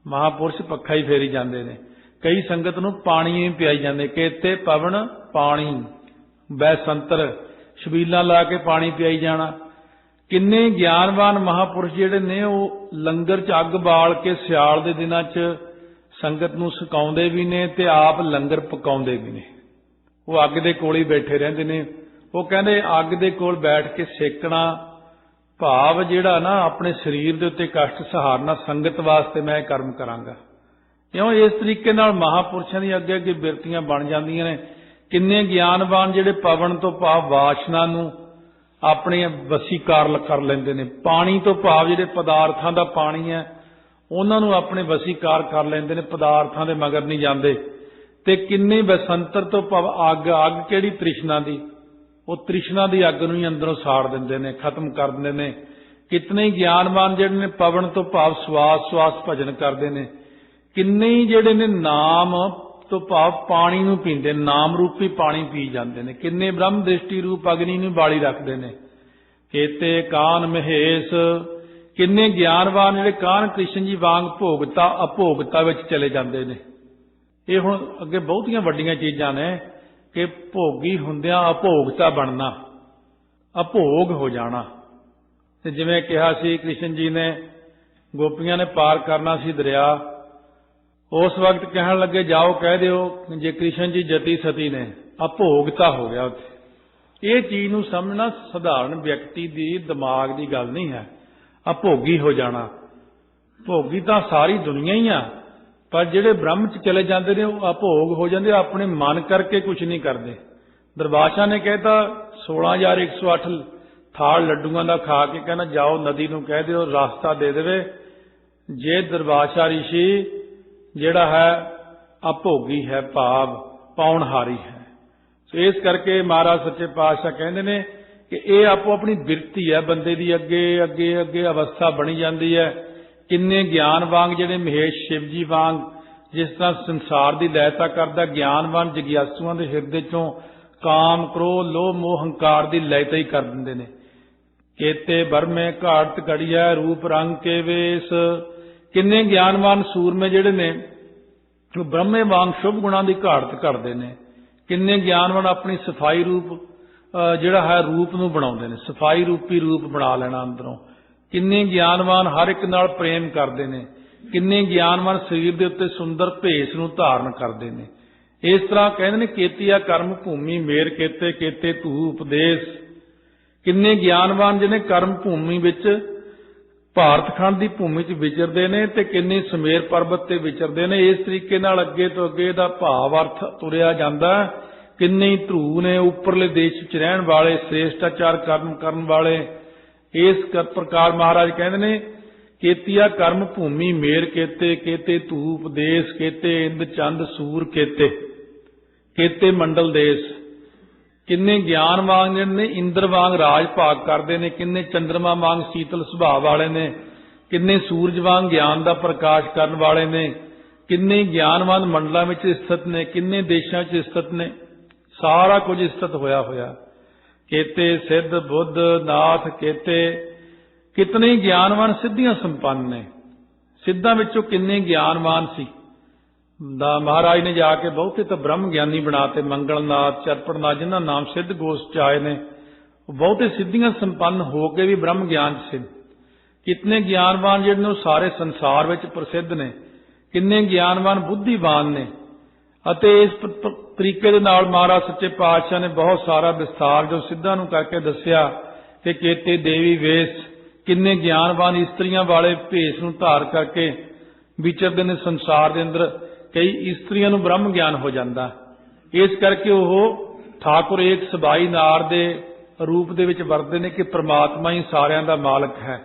ਮਹਾਂਪੁਰਸ਼ ਪੱਖਾ ਹੀ ਫੇਰੀ ਜਾਂਦੇ ਨੇ। ਕਈ ਸੰਗਤ ਨੂੰ ਪਾਣੀ ਵੀ ਪਿਆਈ ਜਾਂਦੇ, ਕੇਤੇ ਪਵਨ ਪਾਣੀ ਬੈਸੰਤਰ, ਛਬੀਲਾਂ ਲਾ ਕੇ ਪਾਣੀ ਪਿਆਈ ਜਾਣਾ। ਕਿੰਨੇ ਗਿਆਨਵਾਨ ਮਹਾਂਪੁਰਸ਼ ਜਿਹੜੇ ਨੇ ਉਹ ਲੰਗਰ 'ਚ ਅੱਗ ਬਾਲ ਕੇ ਸਿਆਲ ਦੇ ਦਿਨਾਂ 'ਚ ਸੰਗਤ ਨੂੰ ਸੁਕਾਉਂਦੇ ਵੀ ਨੇ ਤੇ ਆਪ ਲੰਗਰ ਪਕਾਉਂਦੇ ਵੀ ਨੇ। ਉਹ ਅੱਗ ਦੇ ਕੋਲ ਹੀ ਬੈਠੇ ਰਹਿੰਦੇ ਨੇ। ਉਹ ਕਹਿੰਦੇ ਅੱਗ ਦੇ ਕੋਲ ਬੈਠ ਕੇ ਸੇਕਣਾ ਭਾਵ ਜਿਹੜਾ ਨਾ ਆਪਣੇ ਸਰੀਰ ਦੇ ਉੱਤੇ ਕਸ਼ਟ ਸਹਾਰਨਾ, ਸੰਗਤ ਵਾਸਤੇ ਮੈਂ ਇਹ ਕਰਮ ਕਰਾਂਗਾ। ਕਿਉਂ ਇਸ ਤਰੀਕੇ ਨਾਲ ਮਹਾਂਪੁਰਸ਼ਾਂ ਦੀ ਅੱਗੇ ਅੱਗੇ ਬਿਰਤੀਆਂ ਬਣ ਜਾਂਦੀਆਂ ਨੇ। ਕਿੰਨੇ ਗਿਆਨਵਾਨ ਜਿਹੜੇ ਪਵਨ ਤੋਂ ਭਾਵ ਵਾਸ਼ਨਾ ਨੂੰ ਆਪਣੇ ਵਸੀਕਾਰ ਕਰ ਲੈਂਦੇ ਨੇ। ਪਾਣੀ ਤੋਂ ਭਾਵ ਜਿਹੜੇ ਪਦਾਰਥਾਂ ਦਾ ਪਾਣੀ ਹੈ ਉਹਨਾਂ ਨੂੰ ਆਪਣੇ ਵਸੀਕਾਰ ਕਰ ਲੈਂਦੇ ਨੇ, ਪਦਾਰਥਾਂ ਦੇ ਮਗਰ ਨਹੀਂ ਜਾਂਦੇ। ਤੇ ਕਿੰਨੇ ਬਸੰਤਰ ਤੋਂ ਭਾਵ ਅੱਗ, ਅੱਗ ਕਿਹੜੀ ਤ੍ਰਿਸ਼ਨਾ ਦੀ, ਉਹ ਤ੍ਰਿਸ਼ਨਾ ਦੀ ਅੱਗ ਨੂੰ ਹੀ ਅੰਦਰੋਂ ਸਾੜ ਦਿੰਦੇ ਨੇ, ਖਤਮ ਕਰ ਦਿੰਦੇ ਨੇ। ਕਿਤਨੇ ਗਿਆਨਵਾਨ ਜਿਹੜੇ ਨੇ ਪਵਨ ਤੋਂ ਭਾਵ ਸਵਾਸ ਸਵਾਸ ਭਜਨ ਕਰਦੇ ਨੇ। ਕਿੰਨੇ ਹੀ ਜਿਹੜੇ ਨੇ ਨਾਮ ਤੋਂ ਭਾਵ ਪਾਣੀ ਨੂੰ ਪੀਂਦੇ, ਨਾਮ ਰੂਪੀ ਪਾਣੀ ਪੀ ਜਾਂਦੇ ਨੇ। ਕਿੰਨੇ ਬ੍ਰਹਮ ਦ੍ਰਿਸ਼ਟੀ ਰੂਪ ਅਗਨੀ ਨੂੰ ਬਾਲੀ ਰੱਖਦੇ ਨੇ। ਕੇਤੇ ਕਾਨ ਮਹੇਸ਼, ਕਿੰਨੇ ਗਿਆਨਵਾਨ ਜਿਹੜੇ ਕਾਨ ਕ੍ਰਿਸ਼ਨ ਜੀ ਵਾਂਗ ਭੋਗਤਾ ਅਭੋਗਤਾ ਵਿੱਚ ਚਲੇ ਜਾਂਦੇ ਨੇ। ਇਹ ਹੁਣ ਅੱਗੇ ਬਹੁਤੀਆਂ ਵੱਡੀਆਂ ਚੀਜ਼ਾਂ ਨੇ ਕਿ ਭੋਗੀ ਹੁੰਦਿਆਂ ਅਭੋਗਤਾ ਬਣਨਾ, ਅਭੋਗ ਹੋ ਜਾਣਾ। ਤੇ ਜਿਵੇਂ ਕਿਹਾ ਸੀ ਕ੍ਰਿਸ਼ਨ ਜੀ ਨੇ, ਗੋਪੀਆਂ ਨੇ ਪਾਰ ਕਰਨਾ ਸੀ ਦਰਿਆ। ਉਸ ਵਕਤ ਕਹਿਣ ਲੱਗੇ ਜਾਓ ਕਹਿ ਦਿਓ ਜੇ ਕ੍ਰਿਸ਼ਨ ਜੀ ਜਤੀ ਸਤੀ ਨੇ, ਅਭੋਗਤਾ ਹੋ ਗਿਆ ਉੱਥੇ। ਇਹ ਚੀਜ਼ ਨੂੰ ਸਮਝਣਾ ਸਧਾਰਨ ਵਿਅਕਤੀ ਦੀ ਦਿਮਾਗ ਦੀ ਗੱਲ ਨਹੀਂ ਹੈ। ਅਭੋਗੀ ਹੋ ਜਾਣਾ, ਭੋਗੀ ਤਾਂ ਸਾਰੀ ਦੁਨੀਆ ਹੀ ਆ, ਪਰ ਜਿਹੜੇ ਬ੍ਰਹਮ 'ਚ ਚਲੇ ਜਾਂਦੇ ਨੇ ਉਹ ਅਭੋਗ ਹੋ ਜਾਂਦੇ, ਆਪਣੇ ਮਨ ਕਰਕੇ ਕੁਝ ਨਹੀਂ ਕਰਦੇ। ਦਰਬਾਸ਼ਾ ਨੇ ਕਹਿਤਾ 16,108 ਥਾਲ ਲੱਡੂਆਂ ਦਾ ਖਾ ਕੇ ਕਹਿੰਦਾ ਜਾਓ ਨਦੀ ਨੂੰ ਕਹਿ ਦਿਓ ਰਸਤਾ ਦੇ ਦੇਵੇ। ਜੇ ਦਰਬਾਸ਼ਾ ਰਿਸ਼ੀ ਜਿਹੜਾ ਹੈ ਅਭੋਗੀ ਹੈ, ਭਾਵ ਪਾਉਣਹਾਰੀ ਹੈ। ਸੋ ਇਸ ਕਰਕੇ ਮਹਾਰਾਜ ਸੱਚੇ ਪਾਤਸ਼ਾਹ ਕਹਿੰਦੇ ਨੇ ਕਿ ਇਹ ਆਪੋ ਆਪਣੀ ਬਿਰਤੀ ਹੈ ਬੰਦੇ ਦੀ, ਅੱਗੇ ਅੱਗੇ ਅੱਗੇ ਅਵਸਥਾ ਬਣੀ ਜਾਂਦੀ ਹੈ। ਕਿੰਨੇ ਗਿਆਨ ਵਾਂਗ ਜਿਹੜੇ ਮਹੇਸ਼ ਸ਼ਿਵ ਜੀ ਵਾਂਗ ਜਿਸ ਤਰ੍ਹਾਂ ਸੰਸਾਰ ਦੀ ਲੈਤਾ ਕਰਦਾ, ਗਿਆਨਵਾਨ ਜਗਿਆਸੂਆਂ ਦੇ ਹਿਰਦੇ ਚੋਂ ਕਾਮ ਕ੍ਰੋਧ ਲੋਭ ਮੋਹ ਹੰਕਾਰ ਦੀ ਲੈਤਾ ਹੀ ਕਰ ਦਿੰਦੇ ਨੇ। ਕੇਤੇ ਬਰਮੇ ਘਾਟ ਘੜੀਐ ਰੂਪ ਰੰਗ ਕੇ ਵੇਸ, ਕਿੰਨੇ ਗਿਆਨਵਾਨ ਸੂਰਮੇ ਜਿਹੜੇ ਨੇ ਉਹ ਬ੍ਰਹਮੇ ਵਾਂਗ ਸ਼ੁਭ ਗੁਣਾਂ ਦੀ ਘਾੜਤ ਕਰਦੇ ਨੇ। किन्ने ज्ञानवान अपनी सफाई रूप ਜਿਹੜਾ है रूप ਨੂੰ ਬਣਾਉਂਦੇ ਨੇ, सफाई रूपी रूप बना लेना अंदरों। किन्ने ज्ञानवान हर एक नाल प्रेम करते हैं, किन्ने ज्ञानवान शरीर के उत्ते सुंदर भेस ਨੂੰ धारण करते हैं। इस तरह कहते हैं केतिया कर्म भूमि मेर केते केते तू उपदेश। किन्ने ज्ञानवान जिन्हें कर्म भूमि विच ਭਾਰਤ ਖੰਡ ਦੀ ਭੂਮੀ 'ਚ ਵਿਚਰਦੇ ਨੇ ਤੇ ਕਿੰਨੇ ਸਮੇਰ ਪਰਬਤ ਤੇ ਵਿਚਰਦੇ ਨੇ। ਇਸ ਤਰੀਕੇ ਨਾਲ ਅੱਗੇ ਤੋਂ ਅੱਗੇ ਦਾ ਭਾਵ ਅਰਥ ਤੁਰਿਆ ਜਾਂਦਾ। ਕਿੰਨੇ ਧਰੂ ਨੇ ਉੱਪਰਲੇ ਦੇਸ਼ 'ਚ ਰਹਿਣ ਵਾਲੇ, ਸ੍ਰੇਸ਼ਟਾਚਾਰ ਕਰਨ ਵਾਲੇ। ਇਸ ਪ੍ਰਕਾਰ ਮਹਾਰਾਜ ਕਹਿੰਦੇ ਨੇ ਕੇਤੀਆ ਕਰਮ ਭੂਮੀ ਮੇਰ ਕੇਤੇ ਕੇਤੇ ਧੂਪ ਦੇਸ਼ ਕੇਤੇ ਇੰਦ ਚੰਦ ਸੂਰ ਕੇਤੇ ਕੇਤੇ ਮੰਡਲ ਦੇਸ਼। किन्ने ज्ञान वांग ने इंद्र वांग राज भाग करते हैं, किन्ने चंद्रमा वांग शीतल सुभाव वाले ने, किन्ने सूरज वांग ज्ञान का प्रकाश करने वाले ने, किन्ने ज्ञानवान मंडलों में स्थित ने, किन्ने देशों में स्थित ने। सारा कुछ स्थित होया होया। केते सिद्ध बुद्ध नाथ केते, कितने ज्ञानवान सिद्धियां संपन्न ने। सिद्धां विचों किन्ने ज्ञानवान सी। महाराज ने जाके बहुते तो ब्रह्म ज्ञानी बनाते, मंगलनाथ चरपड़नाथ जिन्होंने नाम सिद्ध गोष्ठ च आए ने, बहुते सिद्धियां संपन्न होके भी ब्रह्म ज्ञान सिद्ध। कितने ज्ञानवान जिहड़े सारे संसार विच प्रसिद्ध ने, किन्ने ज्ञानवान बुद्धिवान ने। अते इस तरीके दे नाल महाराज सच्चे पातशाह ने बहुत सारा विस्तार जो सिद्धां नूं करके दस्सिया कि केते देवी वेश, किन्ने ज्ञानवान इस्त्रियां वाले भेस नूं धार करके विचरदे ने संसार दे अंदर। कई इस्त्रियां नूं ब्रह्म ज्ञान हो जाता, इस करके वो ठाकुर एक सबाई नार दे रूप दे विच वरतदे ने कि परमात्मा ही सारियां दा मालक है।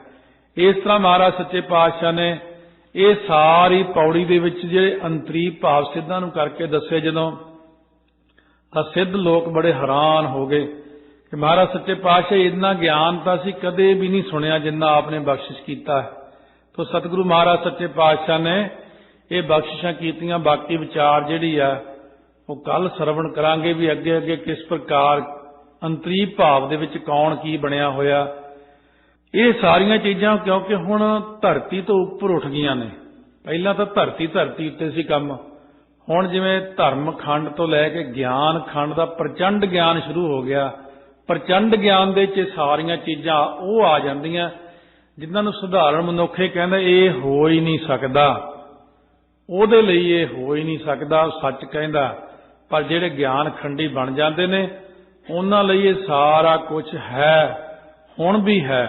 इस तरह महाराज सच्चे पातशाह ने ये सारी पौड़ी दे विच जिहड़े अंतरी भाव सिद्धां नूं करके दस्से, जदों तां सिद्ध लोग बड़े हैरान हो गए कि महाराज सच्चे पातशाह इन्ना ज्ञान तां असीं कदे भी नहीं सुनिया जिन्ना आपने बख्शिश कीता है। तो सतगुरु महाराज सच्चे पातशाह ने ये बख्शिशां कीतियां। बाकी विचार जिहड़ी आ वो कल सरवण करांगे भी अगे अगे किस प्रकार अंतरी भाव दे विच कौन की बनिया होया। ये सारियां चीज़ां क्योंकि हुण धरती तो उपर उठ गईयां ने। पहलां तां धरती उत्ते सी काम, हुण जिवें धर्म खंड तो लैके ज्ञान खंड दा प्रचंड ज्ञान शुरू हो गया। प्रचंड ज्ञान दे विच सारियां चीज़ां वो आ जांदियां जिन्हां नूं सुधारण मनुख कहंदा ये हो ही नहीं सकदा, ਉਹਦੇ ਲਈ ਇਹ ਹੋ ਹੀ ਨਹੀਂ ਸਕਦਾ, सच कहता। पर ਜਿਹੜੇ ज्ञान खंडी बन जाते ने उन्हां ਲਈ ਇਹ सारा कुछ है, हुण भी है,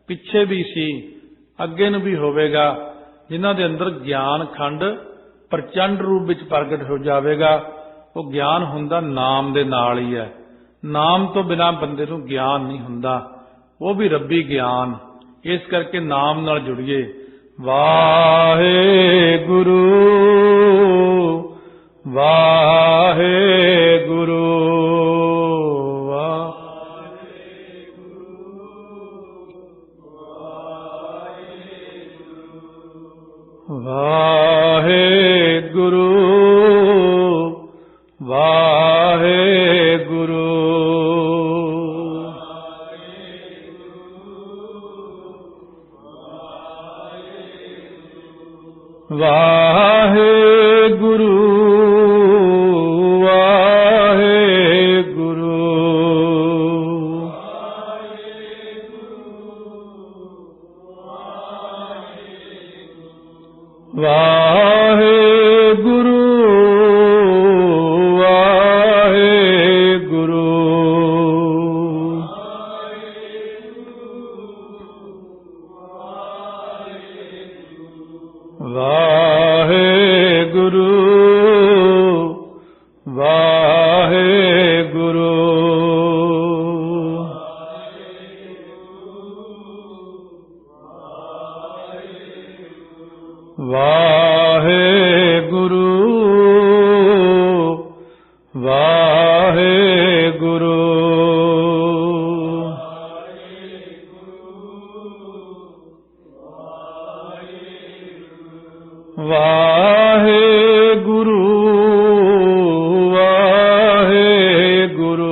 पिछे भी सी, अगे नूं भी होवेगा। जिन्हां दे अंदर ज्ञान खंड प्रचंड रूप विच प्रगट हो जाएगा। वो ज्ञान हुंदा नाम दे नाल ही है। नाम तो बिना बंदे नूं ज्ञान नहीं हुंदा, वो भी रब्बी ज्ञान। इस करके नाम नाल जुड़िए। वाहेगुरु वाहेगुरु वाहेगुरु वाहेगुरु वाहेगुरु वाहेगुरु वाहेगुरु वाहेगुरु वाहेगुरु वाहेगुरु वाहेगुरु वाहेगुरु वाहेगुरु वाहेगुरु